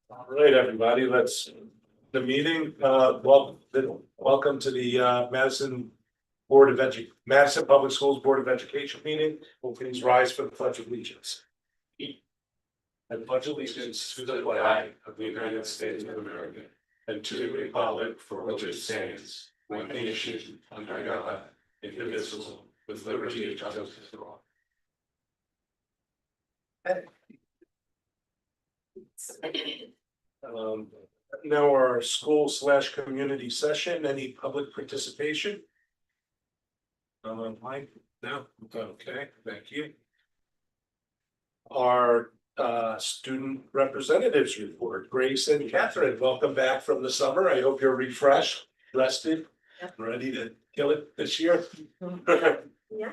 All right, everybody, the meeting, welcome to the Madison Public Schools Board of Education meeting. Will please rise for the pledge of allegiance. I pledge allegiance to the flag of the United States of America and to the republic for which it stands, one nation, under God, indivisible, with liberty and justice for all. Now our school/community session, any public participation? Mike, no, okay, thank you. Our student representatives report, Grace and Catherine, welcome back from the summer. I hope you're refreshed, rested, ready to kill it this year. Yeah.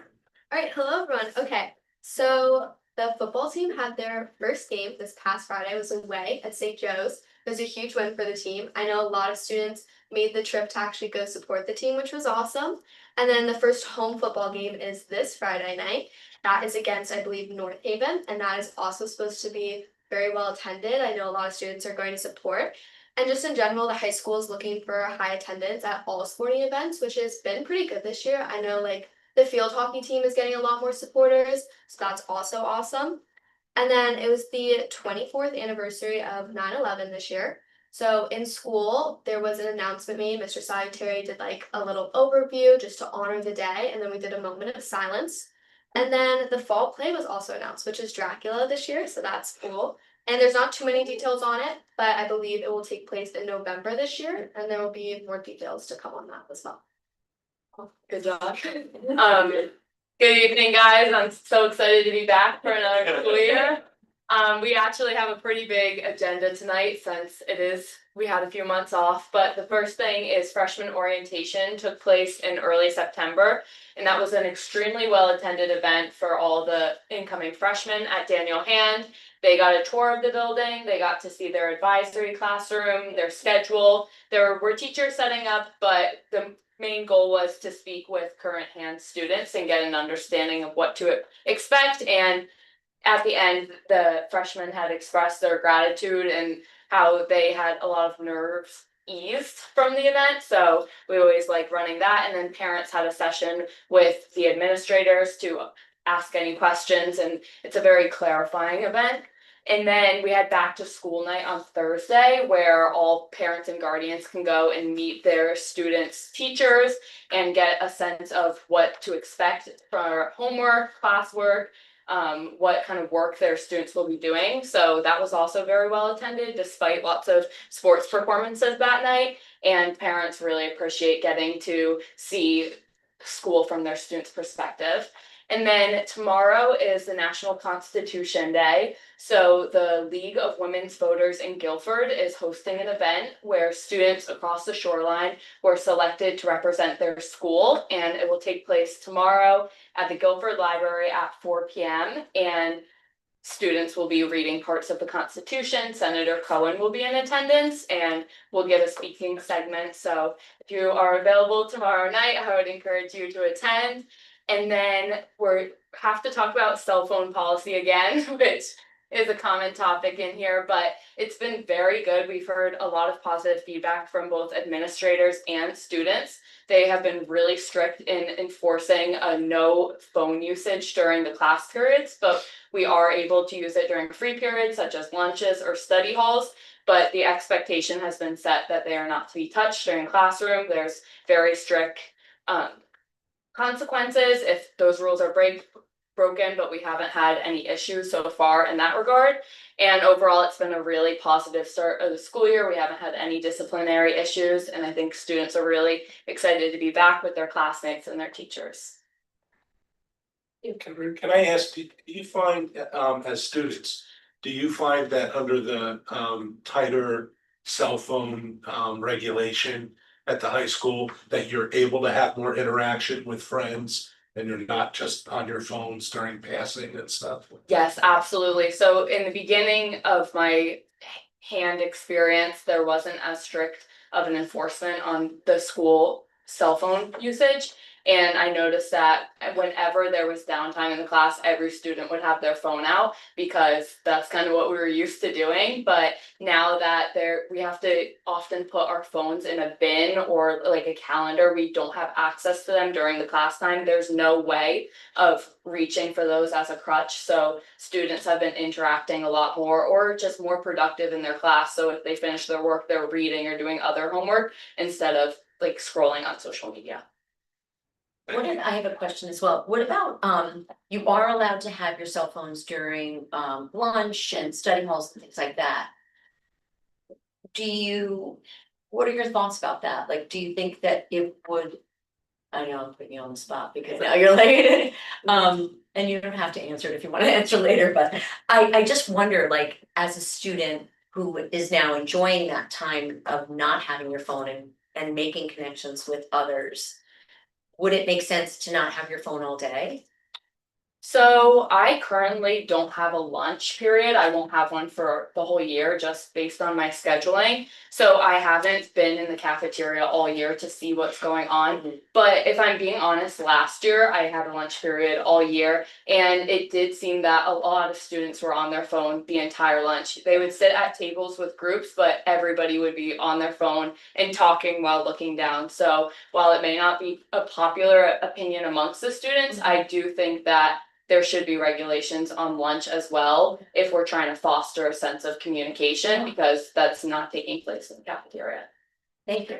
All right. Hello, everyone. Okay. So the football team had their first game this past Friday. It was away at St. Joe's. It was a huge win for the team. I know a lot of students made the trip to actually go support the team, which was awesome. And then the first home football game is this Friday night. That is against, I believe, North Haven, and that is also supposed to be very well attended. I know a lot of students are going to support. And just in general, the high school is looking for high attendance at all sporting events, which has been pretty good this year. I know the field hockey team is getting a lot more supporters, so that's also awesome. And then it was the 24th anniversary of 9/11 this year. So in school, there was an announcement made. Mr. Salutary did a little overview just to honor the day, and then we did a moment of silence. And then the fall play was also announced, which is Dracula this year, so that's cool. And there's not too many details on it, but I believe it will take place in November this year, and there will be more details to come on that as well. Good job. Good evening, guys. I'm so excited to be back for another school year. We actually have a pretty big agenda tonight since we had a few months off, but the first thing is freshman orientation took place in early September, and that was an extremely well attended event for all the incoming freshmen at Daniel Hand. They got a tour of the building, they got to see their advisory classroom, their schedule. There were teachers setting up, but the main goal was to speak with current Hand students and get an understanding of what to expect. And at the end, the freshmen had expressed their gratitude and how they had a lot of nerves eased from the event. So we always like running that. And then parents had a session with the administrators to ask any questions. And it's a very clarifying event. And then we had back to school night on Thursday, where all parents and guardians can go and meet their students' teachers and get a sense of what to expect for homework, classwork, what kind of work their students will be doing. So that was also very well attended, despite lots of sports performances that night. And parents really appreciate getting to see school from their students' perspective. And then tomorrow is the National Constitution Day. So the League of Women's Voters in Guilford is hosting an event where students across the shoreline were selected to represent their school, and it will take place tomorrow at the Guilford Library at 4 p.m. And students will be reading parts of the Constitution. Senator Cohen will be in attendance and will give a speaking segment. So if you are available tomorrow night, I would encourage you to attend. And then we have to talk about cell phone policy again, which is a common topic in here, but it's been very good. We've heard a lot of positive feedback from both administrators and students. They have been really strict in enforcing a no phone usage during the class periods, but we are able to use it during free periods such as lunches or study halls. But the expectation has been set that they are not to be touched during classroom. There's very strict consequences if those rules are broken, but we haven't had any issues so far in that regard. And overall, it's been a really positive start of the school year. We haven't had any disciplinary issues, and I think students are really excited to be back with their classmates and their teachers. Can I ask, do you find, as students, do you find that under the tighter cell phone regulation at the high school that you're able to have more interaction with friends and you're not just on your phones during passing and stuff? Yes, absolutely. So in the beginning of my Hand experience, there wasn't as strict of an enforcement on the school cell phone usage. And I noticed that whenever there was downtime in the class, every student would have their phone out because that's kind of what we were used to doing. But now that we have to often put our phones in a bin or like a calendar, we don't have access to them during the class time. There's no way of reaching for those as a crutch. So students have been interacting a lot more or just more productive in their class. So if they finish their work, they're reading or doing other homework instead of like scrolling on social media. I have a question as well. What about, you are allowed to have your cell phones during, lunch and study halls and things like that. What are your thoughts about that? Like, do you think that it would, I know I'm putting you on the spot because now you're like, and you don't have to answer it if you want to answer later, but I just wonder, like, as a student who is now enjoying that time of not having your phone and making connections with others, would it make sense to not have your phone all day? So I currently don't have a lunch period. I won't have one for the whole year just based on my scheduling. So I haven't been in the cafeteria all year to see what's going on. But if I'm being honest, last year I had a lunch period all year and it did seem that a lot of students were on their phone the entire lunch. They would sit at tables with groups, but everybody would be on their phone and talking while looking down. So while it may not be a popular opinion amongst the students, I do think that there should be regulations on lunch as well if we're trying to foster a sense of communication because that's not taking place in the cafeteria. Thank you.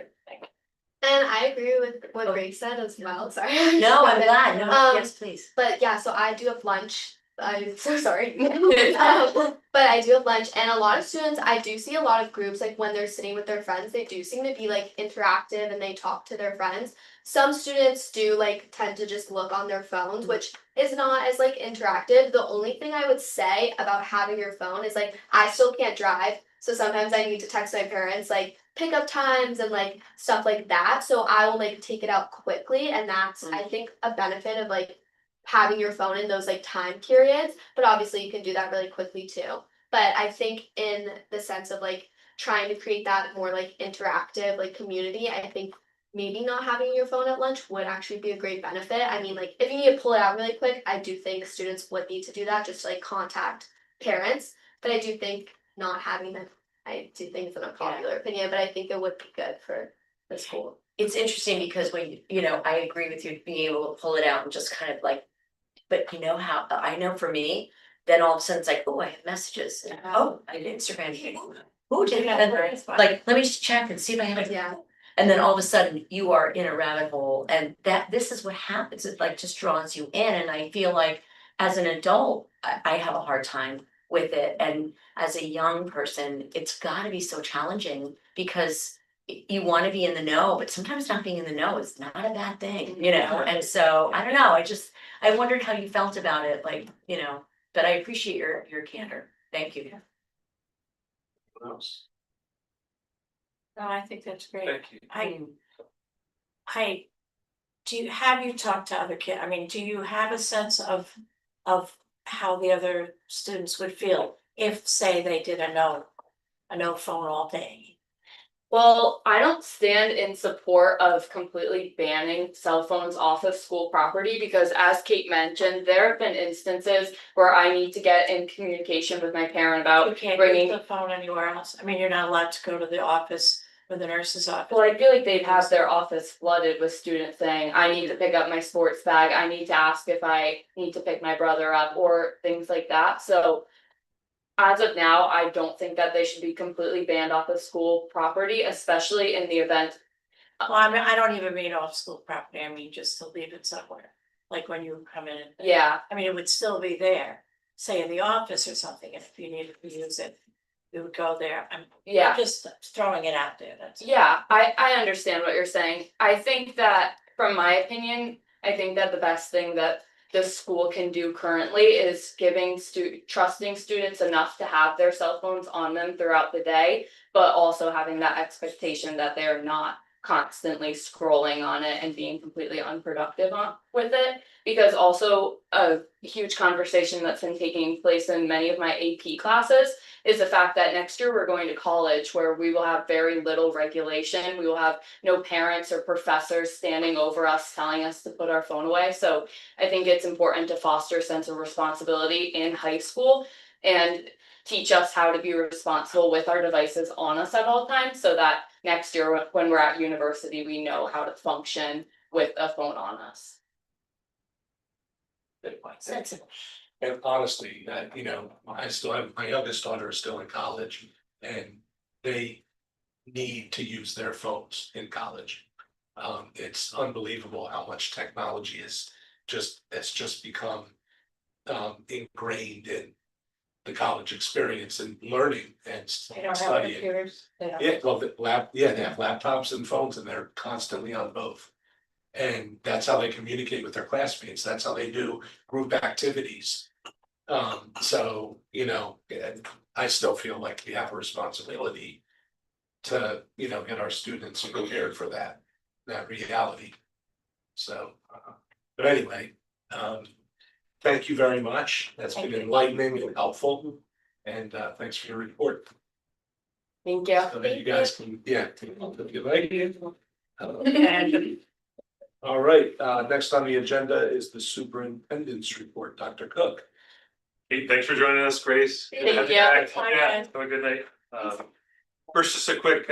And I agree with what Grace said as well, sorry. No, I'm glad, no, Um, yes, please. But yeah, so I do have lunch. I'm so sorry. But I do have lunch, and a lot of students, I do see a lot of groups, like when they're sitting with their friends, they do seem to be like interactive and they talk to their friends. Some students do like tend to just look on their phones, which is not as like interactive. The only thing I would say about having your phone is like I still can't drive, so sometimes I need to text my parents like pickup times and like stuff like that. So I will like take it out quickly, and that's I think a benefit of like having your phone in those like time periods, but obviously you can do that really quickly too. But I think in the sense of like trying to create that more like interactive like community, I think maybe not having your phone at lunch would actually be a great benefit. I mean, like if you need to pull it out really quick, I do think students would need to do that just to like contact parents. But I do think not having them, I do think it's an unpopular opinion, but I think it would be good for the school. It's interesting because when, you know, I agree with you being able to pull it out and just kind of like, but you know how, I know for me, then all of a sudden it's like, oh, I have messages. And, oh, I did Instagram. Who did that? And, like, let me just check and see if I have it. Yeah. And then all of a sudden you are in a rabbit hole, and this is what happens. It like just draws you in. And I feel like as an adult, I have a hard time with it. And as a young person, it's gotta be so challenging because you wanna be in the know, but sometimes not being in the know is not a bad thing, you know? And so, I don't know, I wondered how you felt about it, like, you know, but I appreciate your candor. Thank you. What else? No, I think that's great. Thank you. Have you talked to other kids? I mean, do you have a sense of how the other students would feel if, say, they did a no phone all day? Well, I don't stand in support of completely banning cell phones off of school property because as Kate mentioned, there have been instances where I need to get in communication with my parent about You can't bringing. use the phone anywhere else. I mean, you're not allowed to go to the office or the nurse's office. Well, I feel like they'd have their office flooded with students saying, I need to pick up my sports bag, I need to ask if I need to pick my brother up, or things like that, so. As of now, I don't think that they should be completely banned off of school property, especially in the event. Well, I mean, I don't even mean off school property. I mean, just to leave it somewhere, like when you come in. Yeah, I mean, it would still be there, say in the office or something, and if you needed to use it, we would go there. I'm just throwing it out there, that's. yeah, I understand what you're saying. I think that, from my opinion, I think that the best thing that the school can do currently is giving trusting students enough to have their cell phones on them throughout the day, but also having that expectation that they're not constantly scrolling on it and being completely unproductive with it. Because also a huge conversation that's been taking place in many of my AP classes is the fact that next year we're going to college where we will have very little regulation. We will have no parents or professors standing over us telling us to put our phone away. So I think it's important to foster a sense of responsibility in high school and teach us how to be responsible with our devices on us at all times so that next year when we're at university, we know how to function with a phone on us. Sensible. And honestly, I still have, my youngest daughter is still in college and they need to use their phones in college. It's unbelievable how much technology it's just become ingrained in the college experience and learning and They don't have studying. computers. They don't. Yeah, well, they have laptops and phones and they're constantly on both. And that's how they communicate with their classmates. That's how they do group activities. So, I still feel like we have a responsibility to, get our students prepared for that reality. So, but anyway, thank you very much. That's been enlightening and helpful. And thanks for your report. Thank you. So that you guys can, if you like. All right, next on the agenda is the superintendent's report, Dr. Cook. Hey, thanks for joining us, Grace. Thank you. Yeah, Bye, have a good night. First, just a quick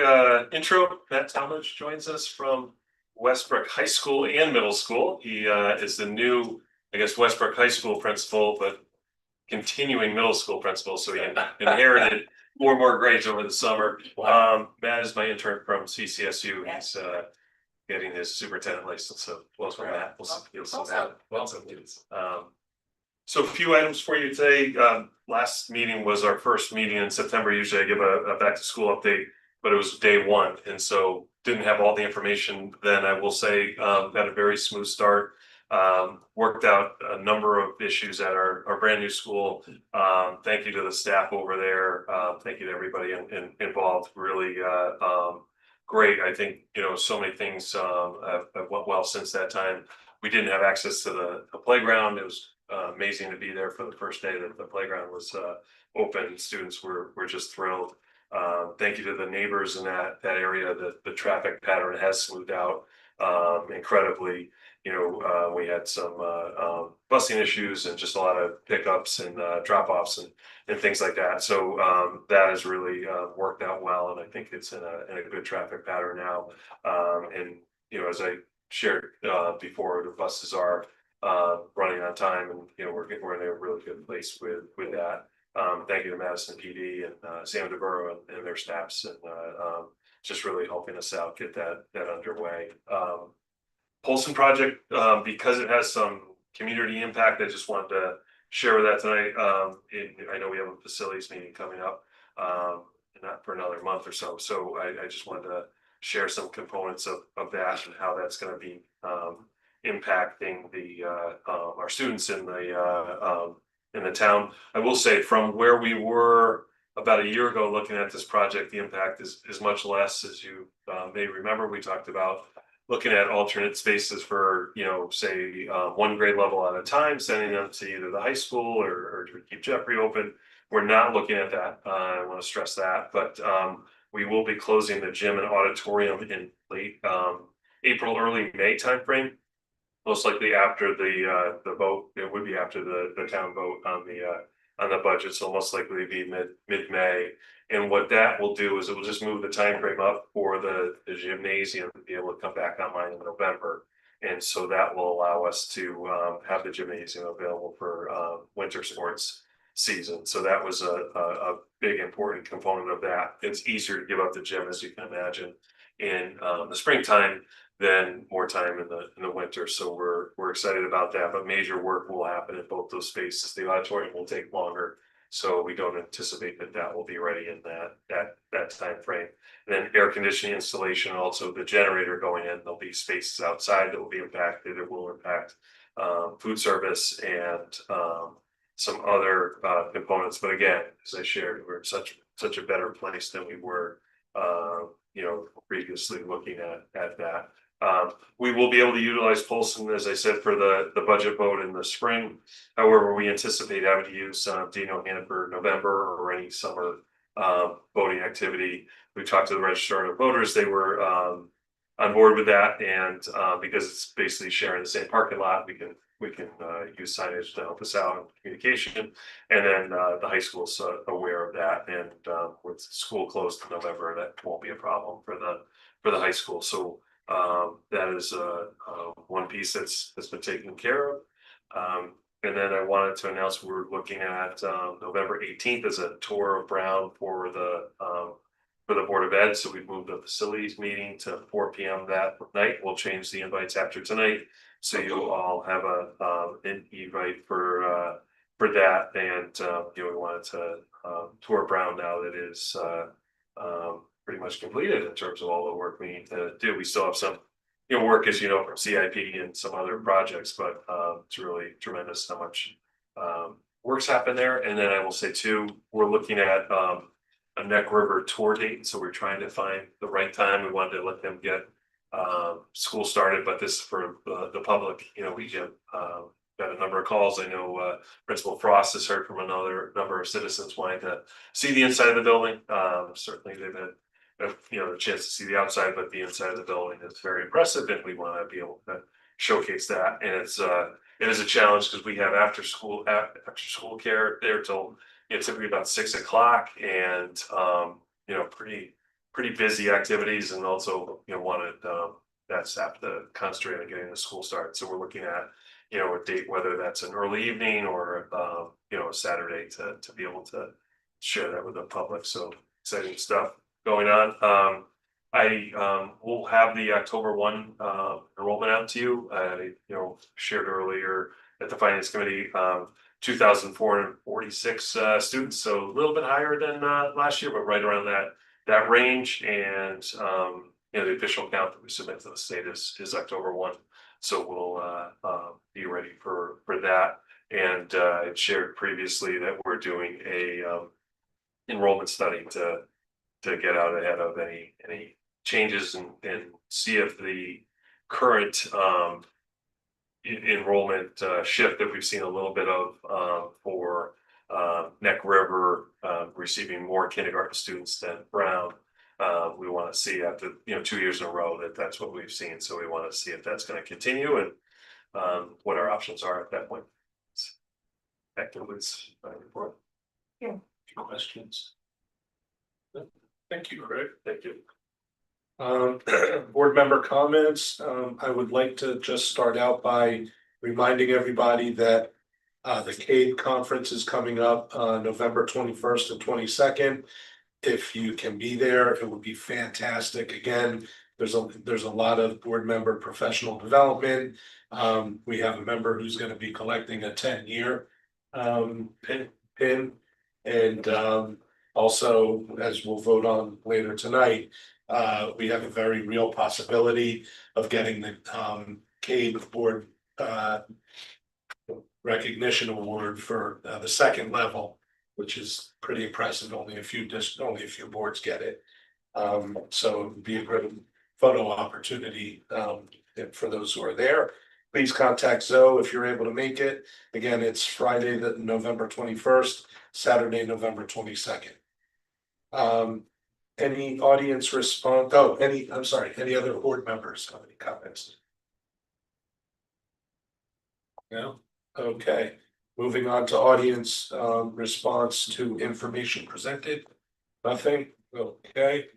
intro. Matt Talmadge joins us from Westbrook High School and Middle School. He is the new, Westbrook High School principal, but continuing middle school principal. So he inherited 4 more grades over the summer. Matt is my intern from CCSU. He's getting his superintendent license. So welcome, Matt. You'll see that. Welcome. So a few items for you today. Last meeting was our first meeting in September. Usually I give a back to school update, but it was day 1. And so didn't have all the information then. I will say, had a very smooth start. Worked out a number of issues at our brand new school. Thank you to the staff over there. Thank you to everybody involved. Really, great. I think, so many things have went well since that time. We didn't have access to the playground. It was amazing to be there for the first day that the playground was open. Students were just thrilled. Thank you to the neighbors in that area. The traffic pattern has smoothed out incredibly. We had some busing issues and just a lot of pickups and drop-offs and things like that. So that has really worked out well, and I think it's in a good traffic pattern now. And as I shared before, the buses are running on time, and we're in a really good place with that. Thank you to Madison PD and Sam DeBurrow and their staffs, and just really helping us out get that underway. Polson project, because it has some community impact, I just wanted to share with that tonight. I know we have a facilities meeting coming up, not for another month or so. So I just wanted to share some components of that and how that's going to be impacting our students in the town. I will say, from where we were about a year ago looking at this project, the impact is much less. As you may remember, we talked about looking at alternate spaces for, say, 1 grade level at a time, sending them to either the high school or to keep Jeffrey open. We're not looking at that. I want to stress that, but we will be closing the gym and auditorium in late April, early May timeframe. Most likely after the vote. It would be after the town vote on the budget, so most likely be mid-May. And what that will do is it will just move the time frame up for the gymnasium to be able to come back online in November. And so that will allow us to have the gymnasium available for winter sports season. So that was a big important component of that. It's easier to give up the gym, as you can imagine, in the springtime than more time in the winter. So we're excited about that, but major work will happen in both those spaces. The auditorium will take longer, so we don't anticipate that will be ready in that time frame. And then air conditioning installation, also the generator going in. There'll be spaces outside that will be impacted. It will impact food service and some other components. But again, as I shared, we're in such a better place than we were previously looking at that. We will be able to utilize Polson, as I said, for the budget vote in the spring. However, we anticipate having to use Daniel Hannaford November or any summer voting activity. We talked to the registrar of voters, they were on board with that, and because it's basically sharing the same parking lot, we can use signage to help us out in communication. And then the high school's aware of that, and with school closed in November, that won't be a problem for the high school. So that is one piece that's been taken care of. And then I wanted to announce we're looking at November 18th as a tour of Brown for the Board of Ed. So we've moved the facilities meeting to 4 p.m. that night. We'll change the invites after tonight, so you'll all have an invite for that. And we wanted to tour Brown now that is pretty much completed in terms of all the work we need to do. We still have some work, as you know, from CIP and some other projects, but it's really tremendous how much work's happened there. And then I will say too, we're looking at a Neck River tour date, so we're trying to find the right time. We wanted to let them get school started, but this for the public. We get got a number of calls. I know Principal Frost has heard from another number of citizens wanting to see the inside of the building. Certainly they've had a chance to see the outside, but the inside of the building is very impressive, and we want to be able to showcase that. And it is a challenge because we have after school care there till typically about 6 o'clock, and pretty busy activities, and also wanted that staff to concentrate on getting the school started. So we're looking at a date, whether that's an early evening or a Saturday, to be able to share that with the public. So exciting stuff going on. I will have the October 1 enrollment out to you. I shared earlier at the finance committee 2,446 students, so a little bit higher than last year, but right around that range. And the official count that we submit to the state is October 1. So we'll be ready for that. And I shared previously that we're doing a enrollment study to get out ahead of any changes and see if the current enrollment shift that we've seen a little bit of for Neck River receiving more kindergarten students than Brown. We want to see after 2 years in a row that's what we've seen. So we want to see if that's going to continue and what our options are at that point. That concludes my report. Any questions? Thank you, Craig. Thank you. Board member comments. I would like to just start out by reminding everybody that the CADE conference is coming up November 21st and 22nd. If you can be there, it would be fantastic. Again, there's a lot of board member professional development. We have a member who's going to be collecting a 10-year pin, and also, as we'll vote on later tonight, we have a very real possibility of getting the CADE Board Recognition Award for the second level, which is pretty impressive. Only a few boards get it. So it would be a great photo opportunity for those who are there. Please contact Zoe if you're able to make it. Again, it's Friday, November 21st, Saturday, November 22nd. Any audience response? Any other board members have any comments? No? Okay, moving on to audience response to information presented. Nothing? Okay.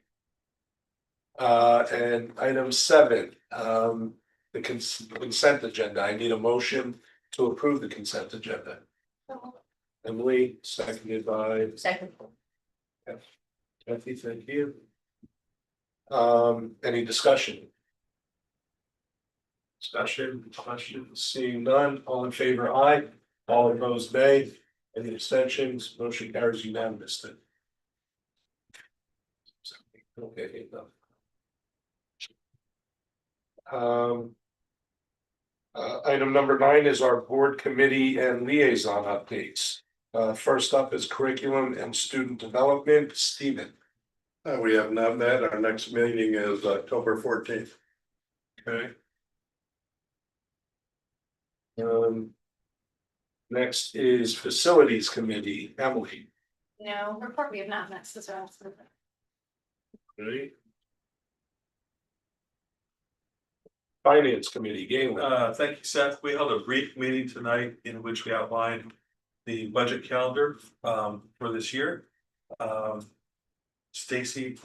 And item 7, the consent agenda. I need a motion to approve the consent agenda. Emily, seconded by Second. Kathy, thank you. Any discussion? Questions, seeing none, all in favor, aye, all opposed, nay, any abstentions, motion carries unanimously. Okay, item number 9 is our board committee and liaison updates. First up is curriculum and student development. Stephen. We have not met. Our next meeting is October 14th. Okay. Next is Facilities Committee, Emily. No, report we have not met since our last meeting. Right. Finance Committee, Galen. Thank you, Seth. We held a brief meeting tonight in which we outlined the budget calendar for this year. Stacy,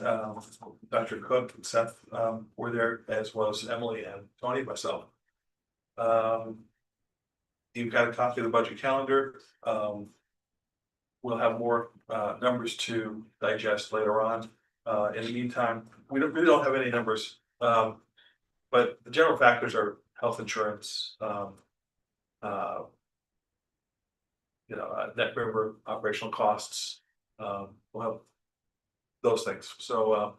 Dr. Cook and Seth were there, as well as Emily and Tony, myself. You've got a copy of the budget calendar. We'll have more numbers to digest later on. In the meantime, we really don't have any numbers. But the general factors are health insurance, net member operational costs. We'll have those things. So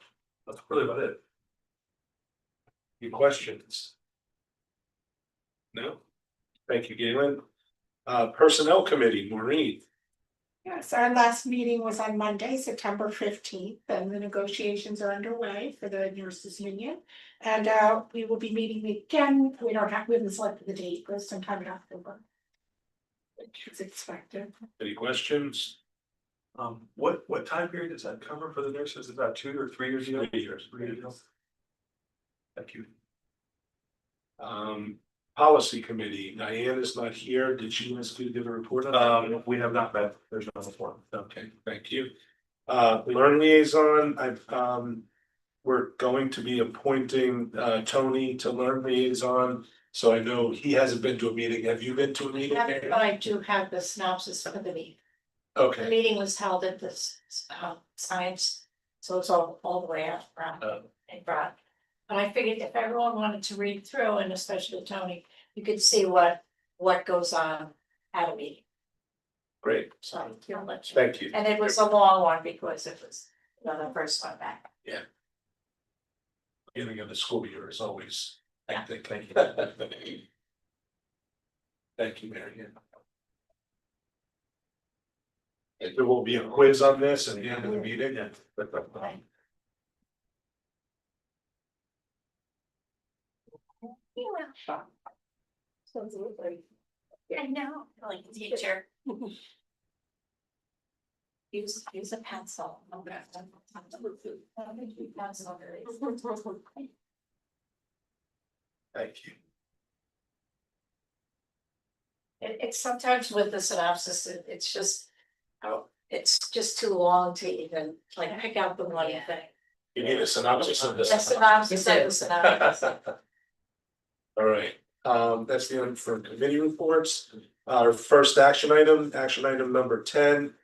that's really about it. Any questions? No? Thank you, Galen. Personnel Committee, Maureen. Yes, our last meeting was on Monday, September 15th, and the negotiations are underway for the nurses union. And we will be meeting again. We haven't selected the date, but sometime in October. It's expected. Any questions? What time period does that cover for the nurses? About 2 or 3 years ago? 3 years. 3 years ago. Thank you. Policy Committee, Diane is not here. Did she want to give a report on that? We have not met. There's no form. Okay, thank you. Learn Liaison, we're going to be appointing Tony to Learn Liaison. So I know he hasn't been to a meeting. Have you been to a meeting? But I do have the synopsis of the meeting. The Okay, meeting was held at this science, so it's all the way out around in Broad. But I figured if everyone wanted to read through, and especially Tony, you could see what goes on at a meeting. great. So I'll let you. Thank you. And it was a long one because it was, the first one back. Beginning of the school year is always, I think, thank you. Thank you, Mary Ann. There will be a quiz on this at the end of the meeting. I know. Like teacher. Use a pencil. Thank you. It's sometimes with the synopsis, it's just too long to even like pick out the one thing. You need a synopsis of A this. synopsis of the synopsis. All right, that's the end for committee reports. Our first action item number 10.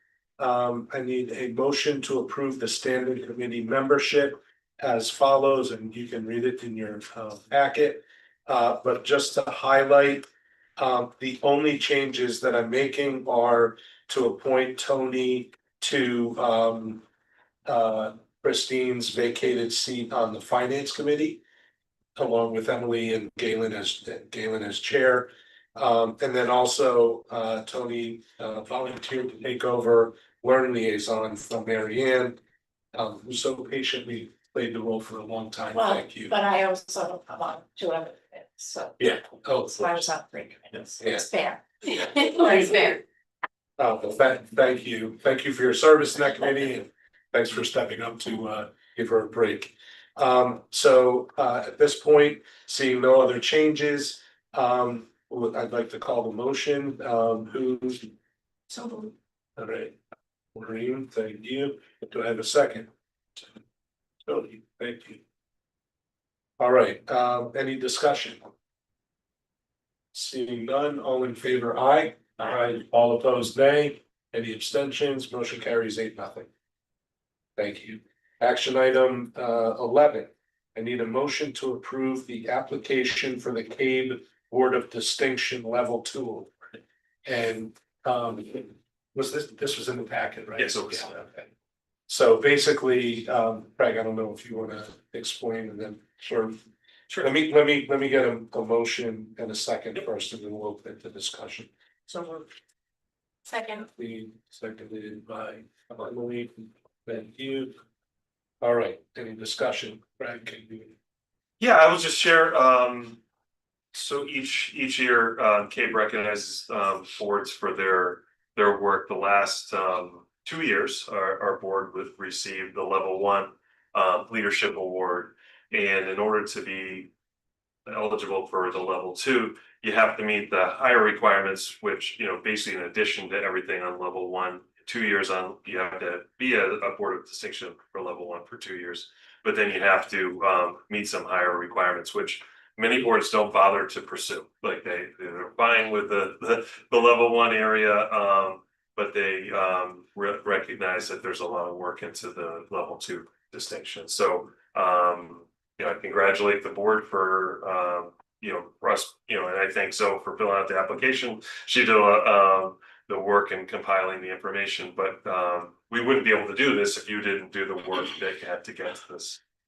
I need a motion to approve the standing committee membership as follows, and you can read it in your packet. But just to highlight, the only changes that I'm making are to appoint Tony to Christine's vacated seat on the finance committee, along with Emily and Galen as chair. And then also Tony volunteered to take over Learn Liaison from Mary Ann, who so patiently played the role for a long time. Well, Thank you. but I also come on 2 other minutes, so. Yeah. Oh, So I was on 3 minutes. Yeah. It's fair. Yeah. It's fair. Well, thank you. Thank you for your service in that committee, and thanks for stepping up to give her a break. So at this point, seeing no other changes, I'd like to call the motion. Who's So all right? Maureen, thank you. Do I have a second? Tony, thank you. All right, any discussion? Seeing none, all in favor, aye. Aye. All opposed, nay. Any abstentions? Motion carries 8-0. Thank you. Action item 11. I need a motion to approve the application for the CABE Board of Distinction Level 2 Award. And was this was in the packet, right? Yes, it was. Yeah, okay. So basically, Craig, I don't know if you want to explain, and then sure. Let me get a motion and a second first, and then we'll open it to discussion. So second. Seconded by Emily. Thank you. All right, any discussion, Brad, can you? Yeah, I will just share, so each year, CABE recognizes, boards for their work. The last, 2 years, our board would receive the level 1, leadership award. And in order to be eligible for the level 2, you have to meet the higher requirements, which, basically in addition to everything on level 1, 2 years on, you have to be a board of distinction for level 1 for 2 years. But then you have to meet some higher requirements, which many boards don't bother to pursue. Like they're fine with the level 1 area, but they recognize that there's a lot of work into the level 2 distinction. So I congratulate the board for Russ, and I think so for filling out the application. She did the work in compiling the information, but we wouldn't be able to do this if you didn't do the work that you had to get to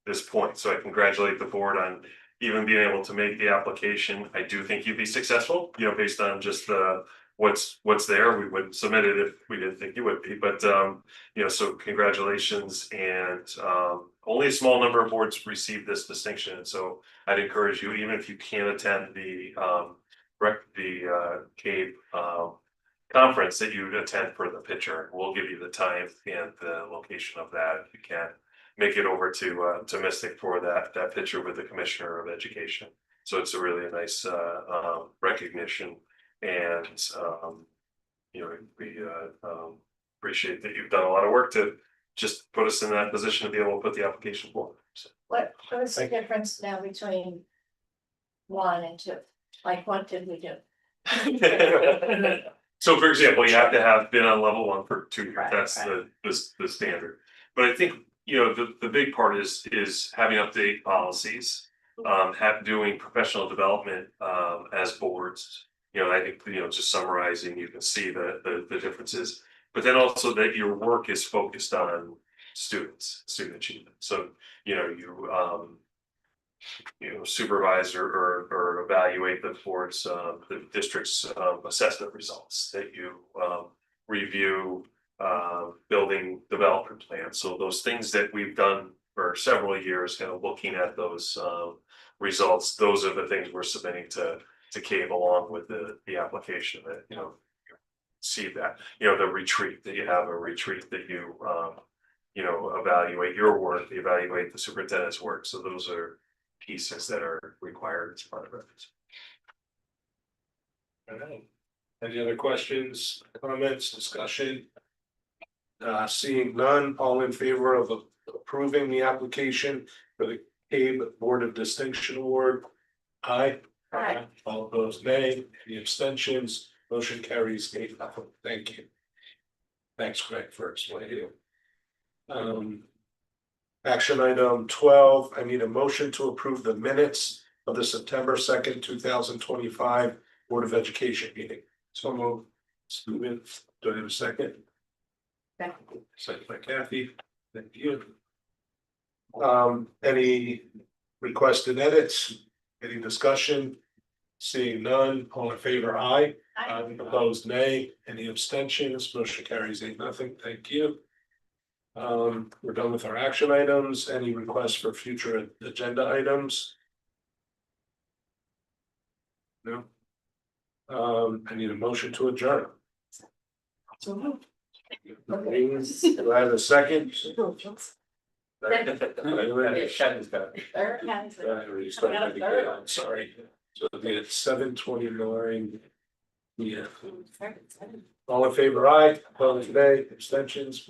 this point. So I congratulate the board on even being able to make the application. I do think you'd be successful, based on just what's there. We wouldn't submit it if we didn't think you would be, but so congratulations. And only a small number of boards receive this distinction, and so I'd encourage you, even if you can't attend the CABE conference, that you attend for the picture. We'll give you the time and the location of that if you can make it over to Mystic for that picture with the Commissioner of Education. So it's a really nice recognition, and we appreciate that you've done a lot of work to just put us in that position to be able to put the application forward. So. What is the difference now between 1 and 2? Like, what did we do? So, for example, you have to have been on level 1 for 2 years. Right, That's right. the standard. But I think the big part is having update policies, doing professional development as boards. I think just summarizing, you can see the differences. But then also that your work is focused on student achievement. So you supervise or evaluate the board's the district's assessment results, that you review building development plans. So those things that we've done for several years, kind of looking at those results, those are the things we're submitting to CABE along with the application. That see that the retreat, that you have a retreat, that you evaluate your work, evaluate the superintendent's work. So those are pieces that are required as part of it. All right. Any other questions, comments, discussion? Seeing none, all in favor of approving the application for the CABE Board of Distinction Award? Aye. Aye. All opposed, nay. Any abstentions? Motion carries 8-0. Thank you. Thanks, Greg, for explaining. Action item 12, I need a motion to approve the minutes of the September 2nd, 2025 Board of Education meeting. So moved. Stephen, do I have a second? Second by Kathy. Thank you. Any requested edits? Any discussion? Seeing none, all in favor, aye. Opposed, nay. Any abstentions? Motion carries 8-0. Thank you. We're done with our action items. Any requests for future agenda items? No. I need a motion to adjourn. Do I have a second? I'm sorry. So it'll be at 7:29. Yeah. All in favor, aye. Opposed, nay. Abstentions.